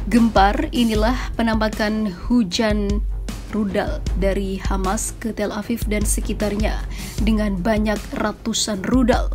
Gempar, inilah penampakan hujan rudal dari Hamas ke Tel Aviv dan sekitarnya dengan banyak ratusan rudal.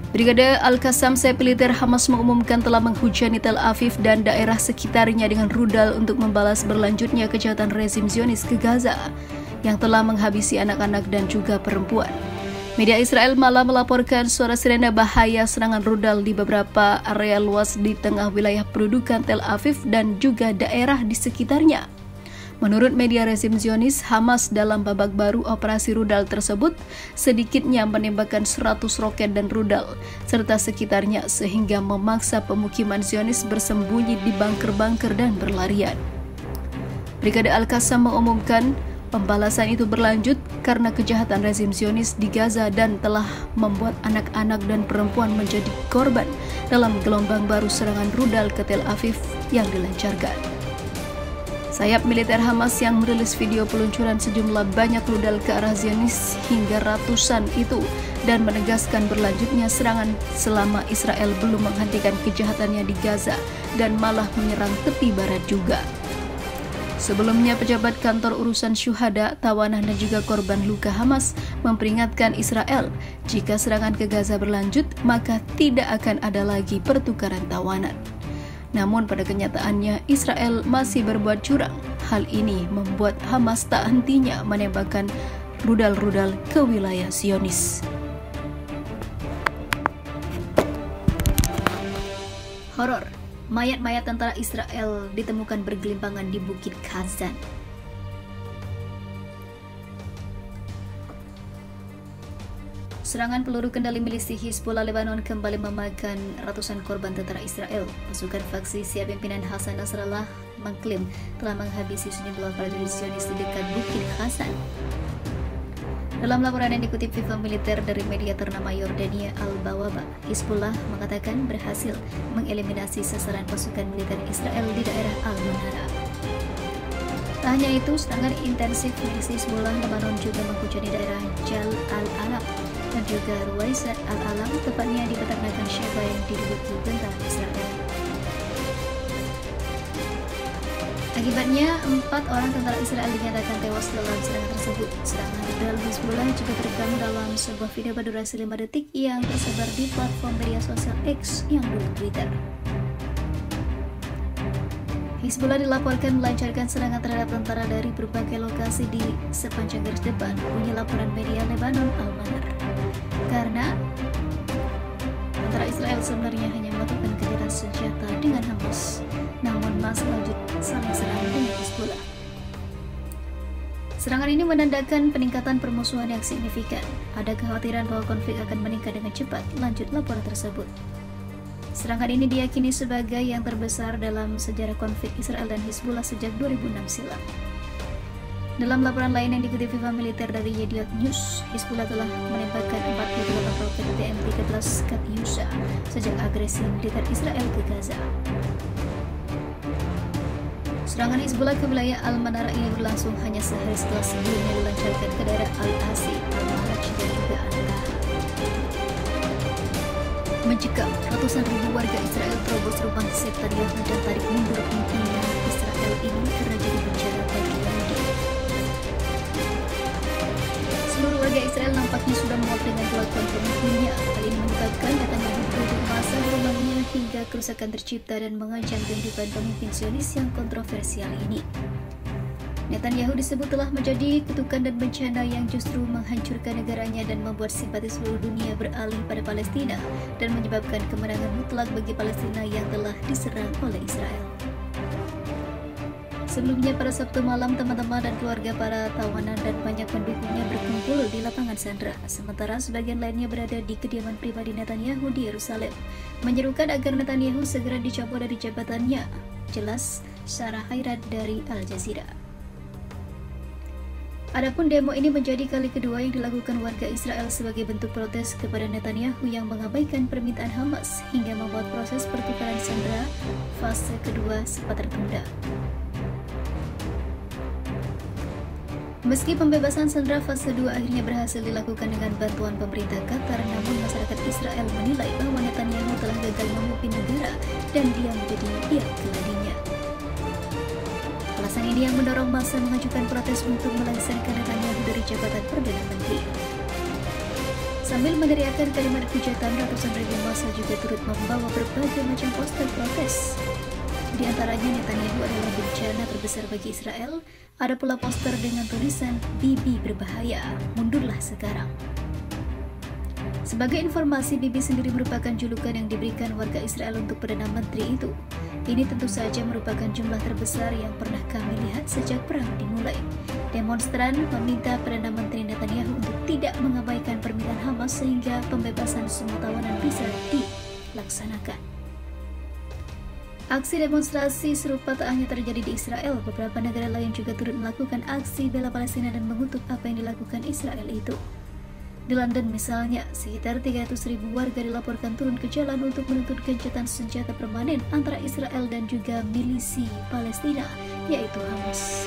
Brigade Al-Qassam, sayap militer Hamas mengumumkan telah menghujani Tel Aviv dan daerah sekitarnya dengan rudal untuk membalas berlanjutnya kejahatan rezim Zionis ke Gaza yang telah menghabisi anak-anak dan juga perempuan. Media Israel malah melaporkan suara sirena bahaya serangan rudal di beberapa area luas di tengah wilayah pendudukan Tel Aviv dan juga daerah di sekitarnya. Menurut media rezim Zionis, Hamas dalam babak baru operasi rudal tersebut sedikitnya menembakkan 100 roket dan rudal serta sekitarnya sehingga memaksa pemukiman Zionis bersembunyi di bunker-bunker dan berlarian. Brigade Al-Qassam mengumumkan pembalasan itu berlanjut karena kejahatan rezim Zionis di Gaza dan telah membuat anak-anak dan perempuan menjadi korban dalam gelombang baru serangan rudal ke Tel Aviv yang dilancarkan. Sayap militer Hamas yang merilis video peluncuran sejumlah banyak rudal ke arah Zionis hingga ratusan itu dan menegaskan berlanjutnya serangan selama Israel belum menghentikan kejahatannya di Gaza dan malah menyerang tepi barat juga. Sebelumnya, pejabat kantor urusan syuhada, tawanan dan juga korban luka Hamas memperingatkan Israel jika serangan ke Gaza berlanjut maka tidak akan ada lagi pertukaran tawanan. Namun pada kenyataannya Israel masih berbuat curang. Hal ini membuat Hamas tak hentinya menembakkan rudal-rudal ke wilayah Zionis. Horor, mayat-mayat tentara Israel ditemukan bergelimpangan di Bukit Khazan. Serangan peluru kendali milisi Hizbullah Lebanon kembali memakan ratusan korban tentara Israel. Pasukan faksi siap pimpinan Hasan Nasrallah mengklaim telah menghabisi sejumlah prajurit Zionis di dekat Bukit Khazan. Dalam laporan yang dikutip FIFA militer dari media ternama Yordania Al-Bawaba, Hizbullah mengatakan berhasil mengeliminasi sasaran pasukan militer Israel di daerah Al-Manara. Tak hanya itu, serangan intensif milisi Hizbullah Lebanon juga menghujani daerah Jal Al-Alam dan juga Ruwaisat Al-Alam, tepatnya di peternakan Sheba yang diduduki tentara Israel. Akibatnya, 4 orang tentara Israel dinyatakan tewas dalam serangan tersebut. Serangan rudal Hizbullah juga terekam dalam sebuah video berdurasi 5 detik yang tersebar di platform media sosial X yang dulu Twitter. Hizbullah dilaporkan melancarkan serangan terhadap tentara dari berbagai lokasi di sepanjang garis depan, bunyi laporan media Lebanon Al-Manar. Karena tentara Israel sebenarnya hanya melakukan gencatan senjata dengan Hamas, namun masih lanjut saling serang dengan Hizbullah. Serangan ini menandakan peningkatan permusuhan yang signifikan. Ada kekhawatiran bahwa konflik akan meningkat dengan cepat, lanjut laporan tersebut. Serangan ini diyakini sebagai yang terbesar dalam sejarah konflik Israel dan Hizbullah sejak 2006 silam. Dalam laporan lain yang dikutip FIFA militer dari Yediot News, Hizbullah telah menembakkan 48 roket TM-13 Katyusha sejak agresi militer Israel ke Gaza. Serangan Hizbullah ke wilayah Al-Manara ini berlangsung hanya sehari setelah sebelumnya dilancarkan ke daerah Al-Asi, Al-Maraj dan juga Al-Laha. Mencekam, ratusan ribu warga Israel terobos rumah sektan Yahudi dan tarik mundur pimpinan Israel ini karena jadi bencana bagi Yahudi. Seluruh warga Israel nampaknya sudah muak dengan kelakuan pemimpinnya. Hal ini menyebabkan Netanyahu berunjuk masa di rumahnya hingga kerusakan tercipta dan mengancam kehidupan pemimpin Zionis yang kontroversial ini. Netanyahu disebut telah menjadi kutukan dan bencana yang justru menghancurkan negaranya dan membuat simpati seluruh dunia beralih pada Palestina dan menyebabkan kemenangan mutlak bagi Palestina yang telah diserang oleh Israel. Sebelumnya pada Sabtu malam, teman-teman dan keluarga para tawanan dan banyak pendukungnya berkumpul di lapangan Sandra, sementara sebagian lainnya berada di kediaman pribadi Netanyahu di Yerusalem, menyerukan agar Netanyahu segera dicopot dari jabatannya. Jelas Sarah Khairat dari Al Jazeera. Adapun demo ini menjadi kali kedua yang dilakukan warga Israel sebagai bentuk protes kepada Netanyahu yang mengabaikan permintaan Hamas hingga membuat proses pertukaran sandera fase kedua sempat tertunda. Meski pembebasan sandera fase 2 akhirnya berhasil dilakukan dengan bantuan pemerintah Qatar, namun masyarakat Israel menilai bahwa Netanyahu telah gagal memimpin negara dan dia menjadi pihak keladinya. Alasan ini yang mendorong massa mengajukan protes untuk melengsarkan Netanyahu dari jabatan Perdana Menteri. Sambil meneriakkan kalimat hujatan, ratusan ribu massa juga turut membawa berbagai macam poster protes. Di antaranya Netanyahu adalah bencana terbesar bagi Israel. Ada pula poster dengan tulisan "Bibi berbahaya, mundurlah sekarang". Sebagai informasi, Bibi sendiri merupakan julukan yang diberikan warga Israel untuk Perdana Menteri itu. Ini tentu saja merupakan jumlah terbesar yang pernah kami lihat sejak perang dimulai. Demonstran meminta Perdana Menteri Netanyahu untuk tidak mengabaikan permintaan Hamas sehingga pembebasan semua tawanan bisa dilaksanakan. Aksi demonstrasi serupa tak hanya terjadi di Israel, beberapa negara lain juga turut melakukan aksi bela Palestina dan mengutuk apa yang dilakukan Israel itu. Di London misalnya, sekitar 300.000 warga dilaporkan turun ke jalan untuk menuntut gencatan senjata permanen antara Israel dan juga milisi Palestina, yaitu Hamas.